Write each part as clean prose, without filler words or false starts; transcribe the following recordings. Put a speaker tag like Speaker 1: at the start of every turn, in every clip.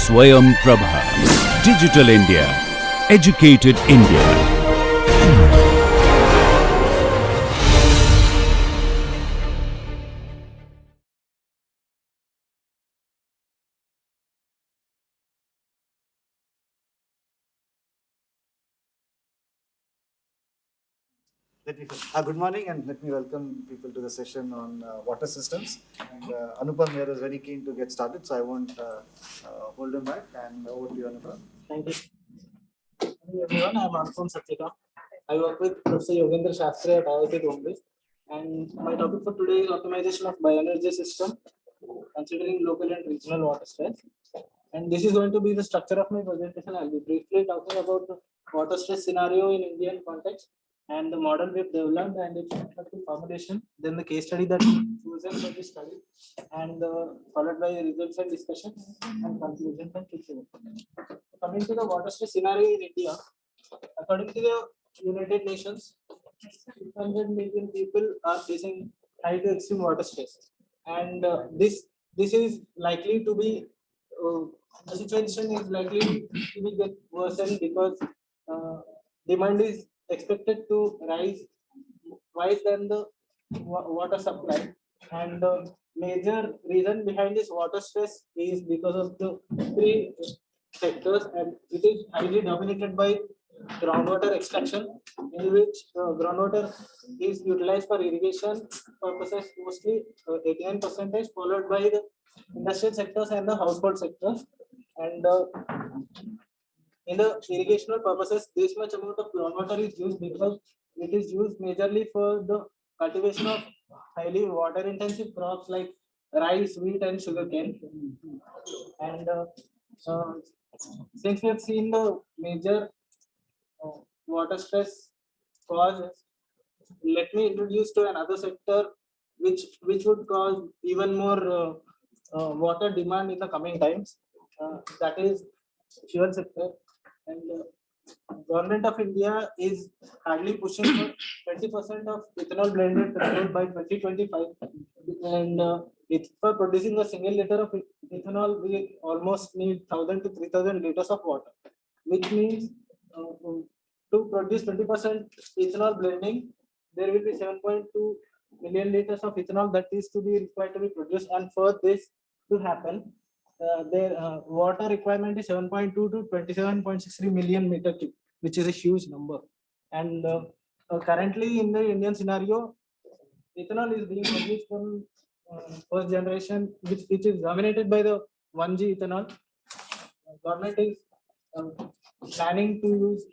Speaker 1: Swayam Prabha. Digital India. Educated India.
Speaker 2: Good morning, and let me welcome people to the session on water systems. And Anupam here is very keen to get started, so I won't hold him back. And over to you, Anupam.
Speaker 3: Thank you. Hello everyone, I am Anupam Satyakam. I work with Professor Yogendra Shastri at IIT Madras, and my topic for today is optimization of bioenergy system, considering local and regional water stress. And this is going to be the structure of my presentation. I'll be briefly talking about the water stress scenario in Indian context and the model we've developed and its effective formulation, then the case study that we chosen for this study, and followed by results and discussion and conclusion from teaching. Coming to the water stress scenario in India, according to the United Nations, 600 million people are facing high to extreme water stress, and this is likely to be the situation is likely to be get worsened because demand is expected to rise twice than the water supply, and the major reason behind this water stress is because of the three sectors, and it is highly dominated by groundwater extraction, in which groundwater is utilized for irrigation purposes mostly 89%, followed by the industrial sectors and the household sectors. And in the irrigational purposes, this much amount of groundwater is used because it is used majorly for the cultivation of highly water intensive crops like rice, wheat, and sugarcane. And since we have seen the major water stress causes, let me introduce to another sector which would cause even more water demand in the coming times. That is fuel sector. And government of India is hardly pushing for 20% of ethanol blended petrol by 2025. And for producing a single liter of ethanol, we almost need 1,000 to 3,000 liters of water, which means to produce 20% ethanol blending, there will be 7.2 million liters of ethanol that is to be required to be produced. And for this to happen, their water requirement is 7.2 to 27.63 million meter cube, which is a huge number. And currently in the Indian scenario, ethanol is being produced from first generation, which is dominated by the 1G ethanol. Government is planning to use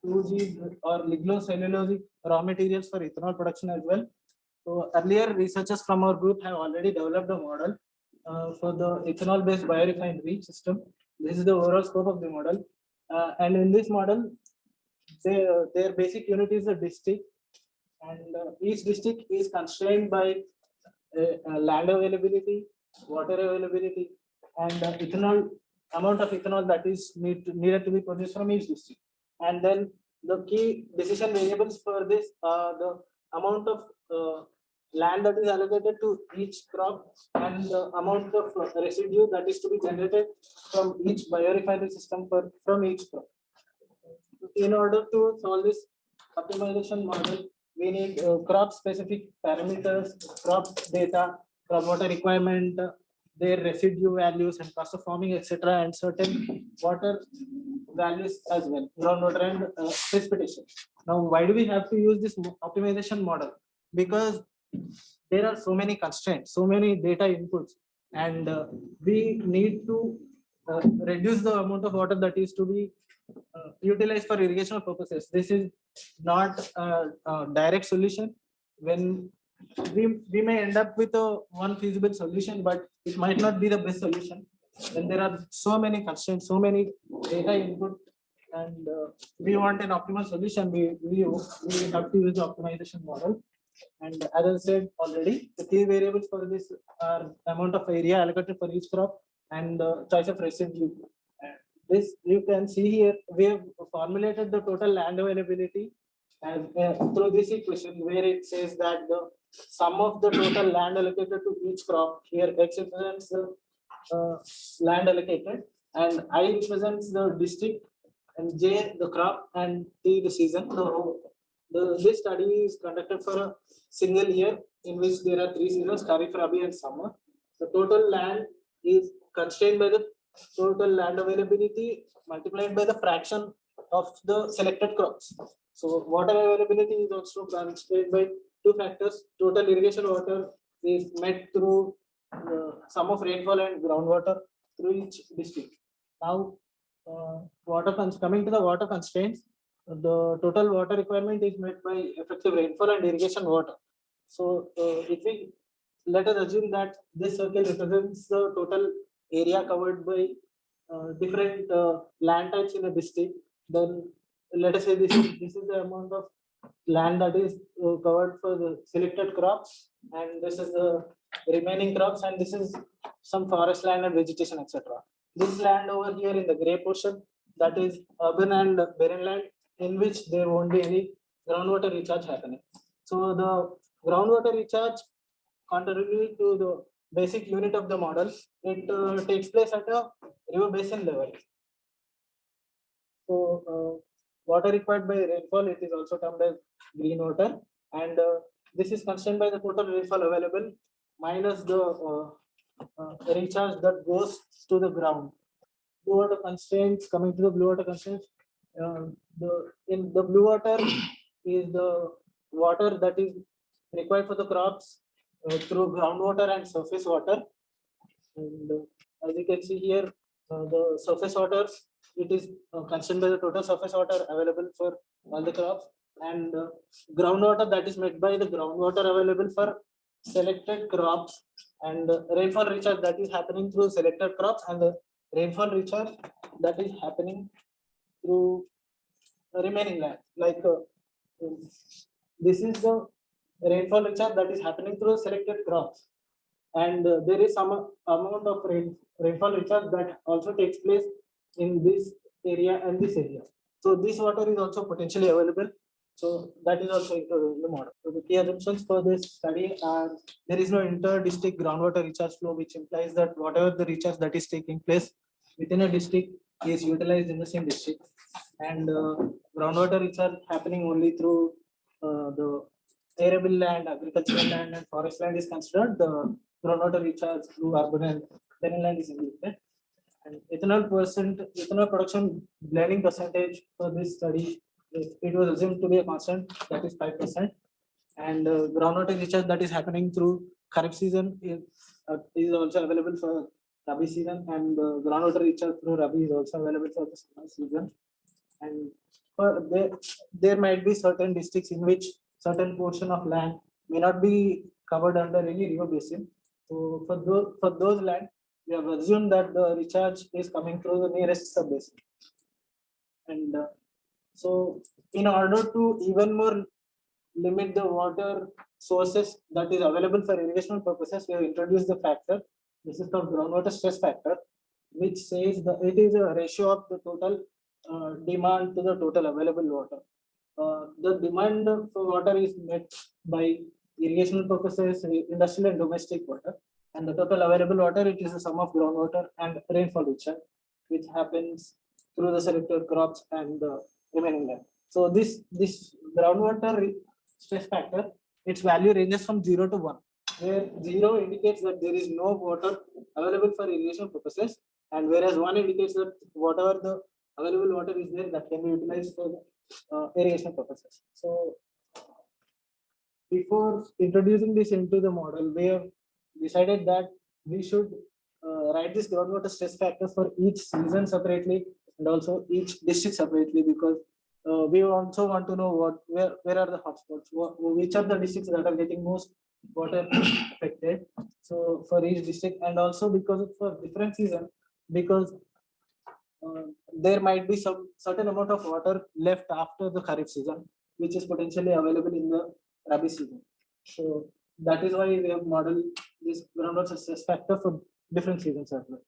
Speaker 3: 2G or lignocellulosic raw materials for ethanol production as well. So earlier researchers from our group have already developed a model for the ethanol-based biorefinery system. This is the overall scope of the model, and in this model, their basic unit is a district, and each district is constrained by land availability, water availability, and ethanol amount of ethanol that is needed to be produced from each district. And then the key decision variables for this are the amount of land that is allocated to each crop and the amount of residue that is to be generated from each biorefinery system from each crop. In order to solve this optimization model, we need crop specific parameters, crop data, crop water requirement, their residue values and cost of farming, etc., and certain water values as well, groundwater and precipitation. Now, why do we have to use this optimization model? Because there are so many constraints, so many data inputs, and we need to reduce the amount of water that is to be utilized for irrigational purposes. This is not a direct solution. When we may end up with a one feasible solution, but it might not be the best solution. When there are so many constraints, so many data input, and we want an optimal solution, we have to use the optimization model. And as I said already, the key variables for this are amount of area allocated for each crop and choice of residue. This you can see here, we have formulated the total land availability as through this equation, where it says that the sum of the total land allocated to each crop, here X represents the land allocated, and I represents the district, and J the crop, and T the season. This study is conducted for a single year in which there are three seasons: Kharif, Rabi, and summer. The total land is constrained by the total land availability multiplied by the fraction of the selected crops. So water availability is also constrained by two factors. Total irrigation water is met through the sum of rainfall and groundwater through each district. Now, coming to the water constraints, the total water requirement is met by effective rainfall and irrigation water. So, if we let us assume that this circle represents the total area covered by different land types in a district, then let us say this is the amount of land that is covered for the selected crops, and this is the remaining crops, and this is some forest land and vegetation, etc. This land over here in the gray portion, that is urban and barren land, in which there won't be any groundwater recharge happening. So the groundwater recharge, contrary to the basic unit of the model, it takes place at a river basin level. So water required by rainfall, it is also termed as green water, and this is constrained by the total rainfall available minus the recharge that goes to the ground. Blue water constraints, coming to the blue water constraints, in the blue water is the water that is required for the crops through groundwater and surface water. And as you can see here, the surface water, it is consumed by the total surface water available for all the crops, and groundwater that is met by the groundwater available for selected crops, and rainfall recharge that is happening through selected crops, and the rainfall recharge that is happening through the remaining land. Like this is the rainfall recharge that is happening through selected crops, and there is some amount of rainfall recharge that also takes place in this area and this area. So this water is also potentially available. So that is also included in the model. So the key assumptions for this study are: there is no inter-district groundwater recharge flow, which implies that whatever the recharge that is taking place within a district is utilized in the same district, and groundwater recharge happening only through the arable land, agricultural land, and forest land is considered. The groundwater recharge through urban and barren land is included. And ethanol production blending percentage for this study, it was assumed to be a constant, that is 5%. And groundwater recharge that is happening through Kharif season is also available for Rabi season, and groundwater recharge through Rabi is also available for the summer season. And there might be certain districts in which certain portion of land may not be covered under any river basin. So for those land, we have assumed that the recharge is coming through the nearest sub basin. And so in order to even more limit the water sources that is available for irrigation purposes, we have introduced the factor. This is called groundwater stress factor, which says that it is a ratio of the total demand to the total available water. The demand for water is met by irrigation purposes, industrial and domestic water, and the total available water, it is the sum of groundwater and rainfall recharge, which happens through the selected crops and the remaining land. So this groundwater stress factor, its value ranges from 0 to 1, where 0 indicates that there is no water available for irrigation purposes, and whereas 1 indicates that whatever the available water is there, that can be utilized for irrigation purposes. So before introducing this into the model, we have decided that we should write this groundwater stress factor for each season separately and also each district separately, because we also want to know where are the hotspots, which are the districts that are getting most water affected. So for each district, and also because for different season, because there might be some certain amount of water left after the Kharif season, which is potentially available in the Rabi season. So that is why we have modeled this groundwater stress factor for different seasons as well.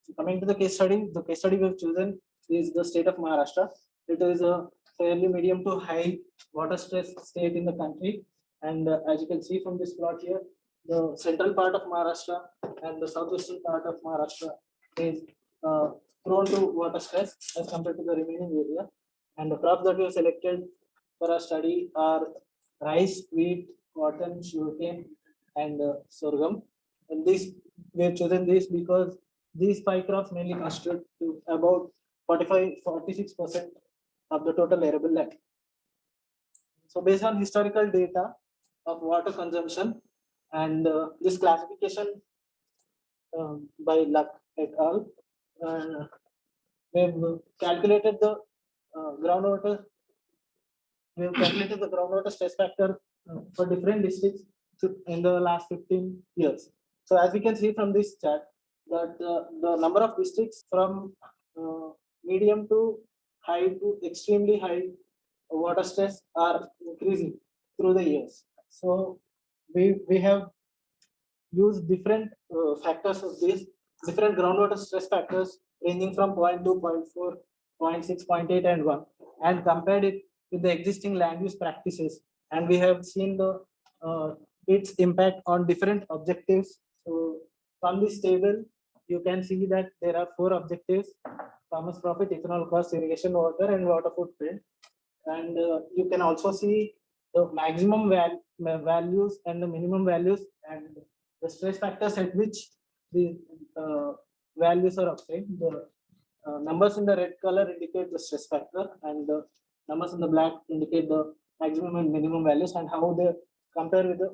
Speaker 3: So coming to the case study we have chosen is the state of Maharashtra. It is a fairly medium to high water stress state in the country. And as you can see from this plot here, the central part of Maharashtra and the southwestern part of Maharashtra is uh, prone to water stress as compared to the remaining area. And the crops that we have selected for our study are rice, wheat, cotton, sugarcane, and sorghum. And this we have chosen this because these five crops mainly constitute to about 46% of the total arable land. So based on historical data of water consumption and this classification by Luck et al. We've calculated the groundwater. We've calculated the groundwater stress factor for different districts in the last 15 years. So as we can see from this chart, that the number of districts from medium to high to extremely high water stress are increasing through the years. So we have use different factors of this, different groundwater stress factors ranging from 0.2, 0.4, 0.6, 0.8, and 1, and compared it with the existing land use practices. And we have seen the its impact on different objectives. So from this table, you can see that there are 4 objectives: farmers' profit, ethanol cost, irrigation water, and water footprint. And you can also see the maximum values and the minimum values and the stress factors at which the values are obtained. The numbers in the red color indicate the stress factor, and the numbers in the black indicate the maximum and minimum values and how they compare with the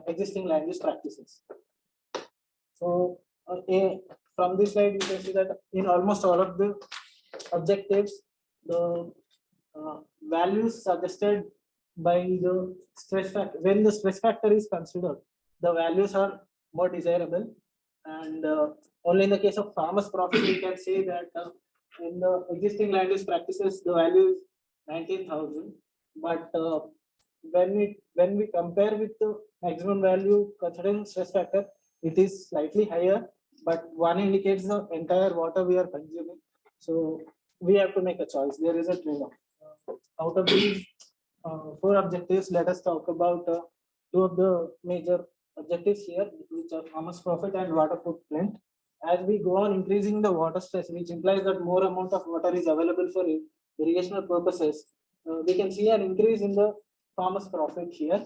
Speaker 3: existing land use practices. So from this slide, you can see that in almost all of the objectives, the values suggested by the stress factor, when the stress factor is considered, the values are more desirable. And only in the case of farmers' profit, we can say that in the existing land use practices, the value is 19,000. But when we compare with the maximum value considering stress factor, it is slightly higher. But one indicates the entire water we are consuming. So we have to make a choice. There is a trade-off. Out of these 4 objectives, let us talk about 2 of the major objectives here, which are farmers' profit and water footprint. As we go on increasing the water stress, which implies that more amount of water is available for irrigational purposes, we can see an increase in the farmers' profit here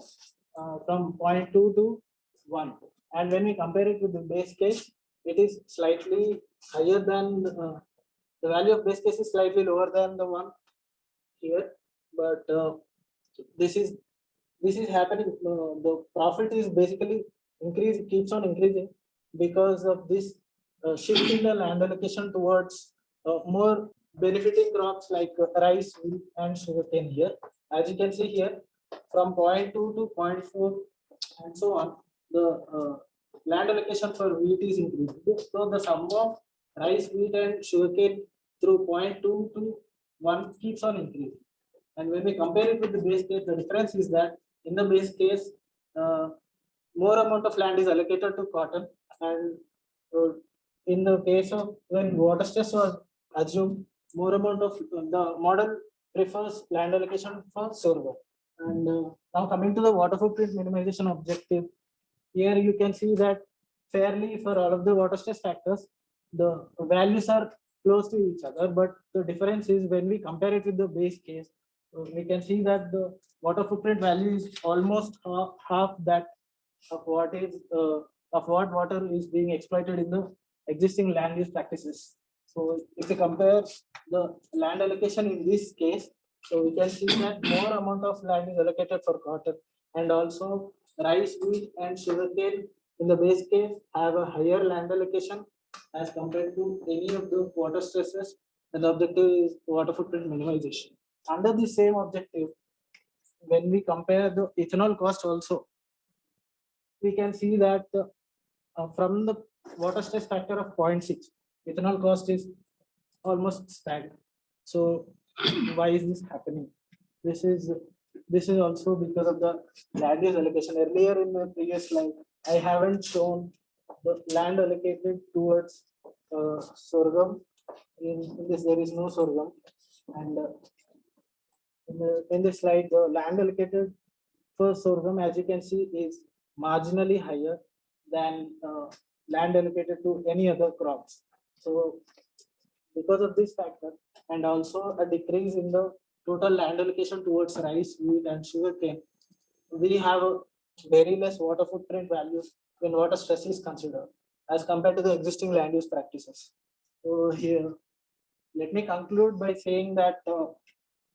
Speaker 3: from 0.2 to 1. And when we compare it with the base case, it is slightly higher than the value of base case is slightly lower than the one here, but this is happening. The profit is basically keeps on increasing because of this shift in the land allocation towards more benefiting crops like rice, wheat, and sugarcane here. As you can see here, from 0.2 to 0.4 and so on, the land allocation for wheat is increasing. So the sum of rice, wheat, and sugarcane through 0.2 to 1 keeps on increasing. And when we compare it with the base case, the difference is that in the base case, more amount of land is allocated to cotton, and in the case of when water stress was assumed, more amount of the model prefers land allocation for sorghum. And now coming to the water footprint minimization objective, here you can see that fairly for all of the water stress factors, the values are close to each other, but the difference is when we compare it with the base case, we can see that the water footprint value is almost half that of what water is being exploited in the existing land use practices. So if you compare the land allocation in this case, so we can see that more amount of land is allocated for cotton, and also rice, wheat, and sugarcane in the base case have a higher land allocation as compared to any of the water stresses, and the objective is water footprint minimization. Under the same objective, when we compare the ethanol cost also, we can see that from the water stress factor of 0.6, ethanol cost is almost stagnant. So why is this happening? This is also because of the land use allocation. Earlier in the previous slide, I haven't shown the land allocated towards sorghum. In this, there is no sorghum, and in this slide, the land allocated for sorghum, as you can see, is marginally higher than land allocated to any other crops. So Because of this factor, and also a decrease in the total land allocation towards rice, wheat, and sugarcane, we have a very less water footprint values when water stress is considered as compared to the existing land use practices. So here, let me conclude by saying that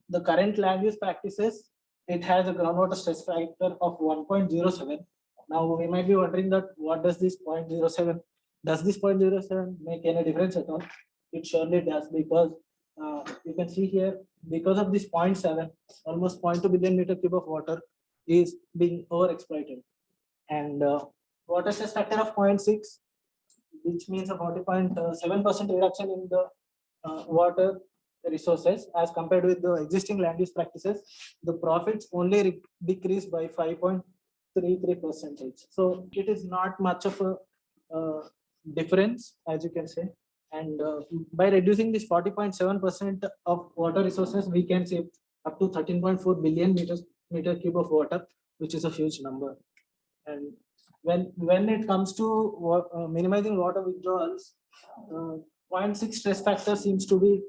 Speaker 3: the current land use practices, it has a groundwater stress factor of 1.07. Now we might be wondering that what does this 0.07, does this 0.07 make any difference at all? It surely does, because you can see here, because of this 0.7, almost 0.2 billion meter cube of water is being overexploited. And water stress factor of 0.6, which means a 40.7% reduction in the water resources as compared with the existing land use practices, the profits only decrease by 5.33%. So it is not much of a difference, as you can say. And by reducing this 40.7% of water resources, we can save up to 13.4 billion meter cube of water, which is a huge number. And when it comes to minimizing water withdrawals, 0.6 stress factor seems to be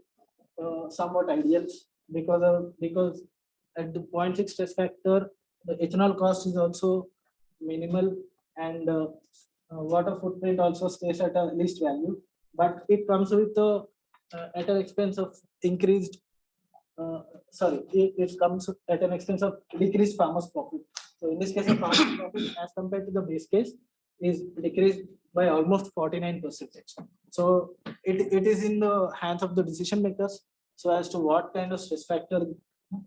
Speaker 3: somewhat ideal, because at the 0.6 stress factor, the ethanol cost is also minimal, and water footprint also stays at a least value. But it comes with at an expense of increased. It comes at an expense of decreased farmers' profit. So in this case, the farmers' profit as compared to the base case is decreased by almost 49%. So it is in the hands of the decision makers, so as to what kind of stress factor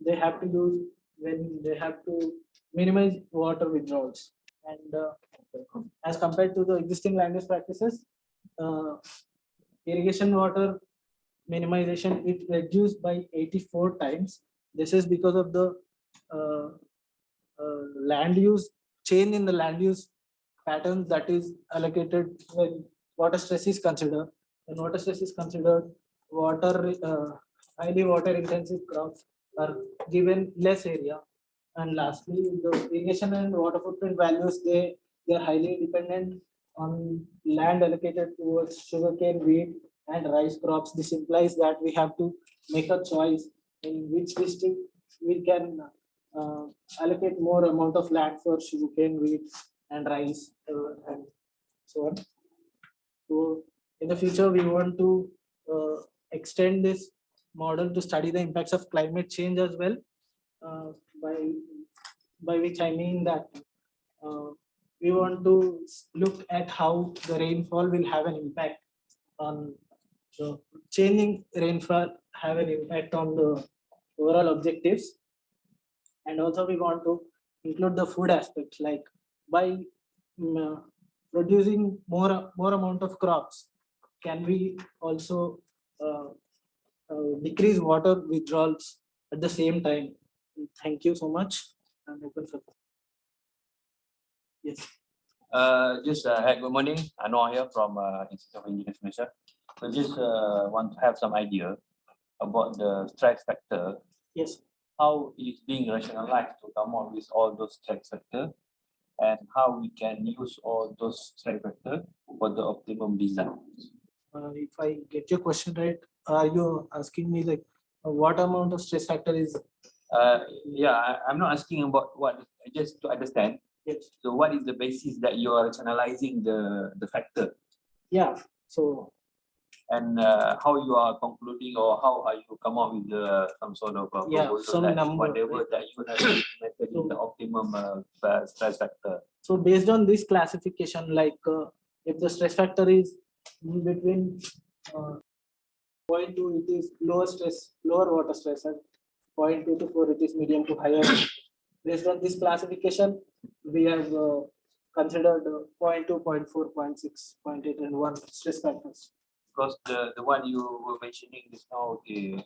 Speaker 3: they have to use when they have to minimize water withdrawals. And as compared to the existing land use practices, uh, irrigation water minimization, it reduced by 84 times. This is because of the uh, land use change in the land use pattern that is allocated when water stress is considered. When water stress is considered, highly water intensive crops are given less area. And lastly, the irrigation and water footprint values, they are highly dependent on land allocated towards sugarcane, wheat, and rice crops. This implies that we have to make a choice in which district we can uh, allocate more amount of land for sugarcane, wheat, and rice, and so on. So in the future, we want to extend this model to study the impacts of climate change as well. Uh, by by which I mean that uh, we want to look at how the rainfall will have an impact on the changing rainfall have an impact on the overall objectives. And also we want to include the food aspect, like by producing more amount of crops, can we also uh, decrease water withdrawals at the same time. Thank you so much. I'm open for yes.
Speaker 4: Hi, good morning. Anwar here from Institute of Engineers Malaysia. So just want to have some idea about the stress factor,
Speaker 3: Yes.
Speaker 4: how it is being rationalized to come up with all those stress factor, and how we can use all those stress factor for the optimum design.
Speaker 3: If I get your question right, are you asking me like what amount of stress factor is?
Speaker 4: Yeah, I'm not asking about what, just to understand.
Speaker 3: Yes.
Speaker 4: So what is the basis that you are rationalizing the factor?
Speaker 3: Yeah. So
Speaker 4: And how you are concluding, or how are you come up with some sort of
Speaker 3: Yeah,
Speaker 4: proposal
Speaker 3: some
Speaker 4: that
Speaker 3: number,
Speaker 4: whatever
Speaker 3: right?
Speaker 4: that you have implemented in the optimum stress factor?
Speaker 3: So based on this classification, like if the stress factor is between 0.2, it is lower stress, lower water stress, and 0.2 to 4, it is medium to higher. Based on this classification, we have considered 0.2, 0.4, 0.6, 0.8, and 1 stress factors.
Speaker 4: Because the one you were mentioning just now, okay,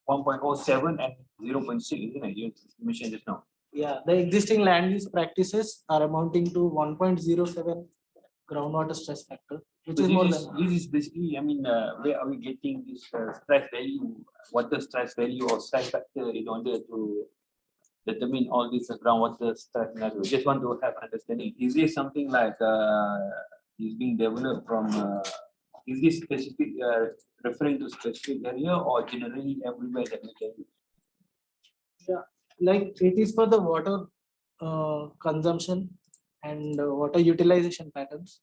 Speaker 4: 1.07 and 0.6, isn't it? You mentioned just now.
Speaker 3: Yeah, the existing land use practices are amounting to 1.07 groundwater stress factor, which
Speaker 4: So
Speaker 3: is more than
Speaker 4: this is basically, I mean, where are we getting this stress value, water stress value or stress factor in order to determine all these groundwater stress scenario? Just want to have understanding. Is this something like is being developed from Is this specific, referring to specific area or generally everywhere that we can use?
Speaker 3: Yeah, like it is for the water consumption and water utilization patterns.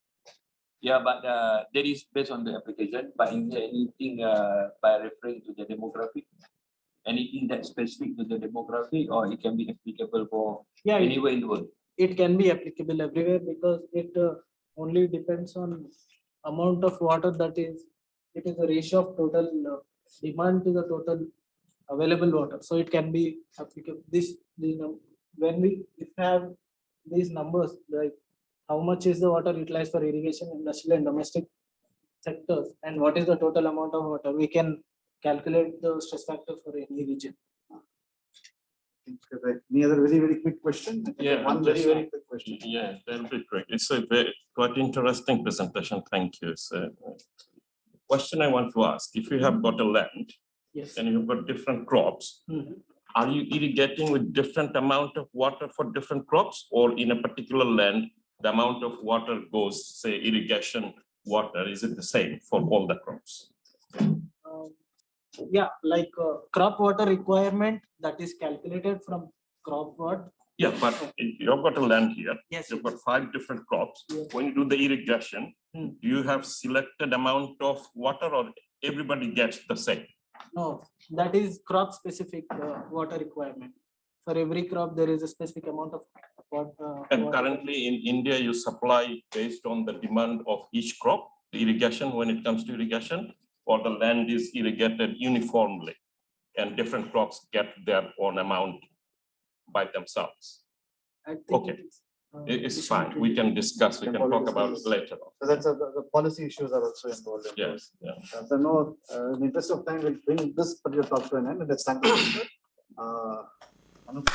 Speaker 4: Yeah, but that is based on the application, but is there anything by referring to the demographic? Anything that's specific to the demography, or it can be applicable for
Speaker 3: Yeah,
Speaker 4: anywhere in the world?
Speaker 3: it can be applicable everywhere because it only depends on amount of water that is, it is a ratio of total demand to the total available water. So it can be applicable. When we if have these numbers, like how much is the water utilized for irrigation, industrial and domestic sectors, and what is the total amount of water, we can calculate the stress factor for any region.
Speaker 2: Any other very quick question?
Speaker 5: Yeah,
Speaker 2: One very quick question.
Speaker 5: Yeah, that'll be quick. It's a very quite interesting presentation. Thank you. So, question I want to ask: if you have got a land
Speaker 3: Yes.
Speaker 5: and you've got different crops,
Speaker 3: Mhm.
Speaker 5: are you irrigating with different amount of water for different crops, or in a particular land, the amount of water goes, say, irrigation water, is it the same for all the crops?
Speaker 3: Yeah, like crop water requirement that is calculated from crop what.
Speaker 5: Yeah, but you've got a land here.
Speaker 3: Yes.
Speaker 5: You've got 5 different crops.
Speaker 3: Yeah.
Speaker 5: When you do the irrigation,
Speaker 3: Hmm.
Speaker 5: do you have selected amount of water or everybody gets the same?
Speaker 3: No, that is crop specific water requirement. For every crop, there is a specific amount of water.
Speaker 5: And currently in India, you supply based on the demand of each crop, the irrigation when it comes to irrigation, or the land is irrigated uniformly and different crops get their own amount by themselves.
Speaker 3: I think
Speaker 5: Okay. It's
Speaker 3: should
Speaker 5: fine. We can discuss, we can talk about it later on.
Speaker 2: So that's the policy issues are also involved. In
Speaker 5: Yes,
Speaker 2: those.
Speaker 5: yeah.
Speaker 2: So no, in the interest of time, we'll bring this particular talk to an end, and let's thank the speaker. Anup.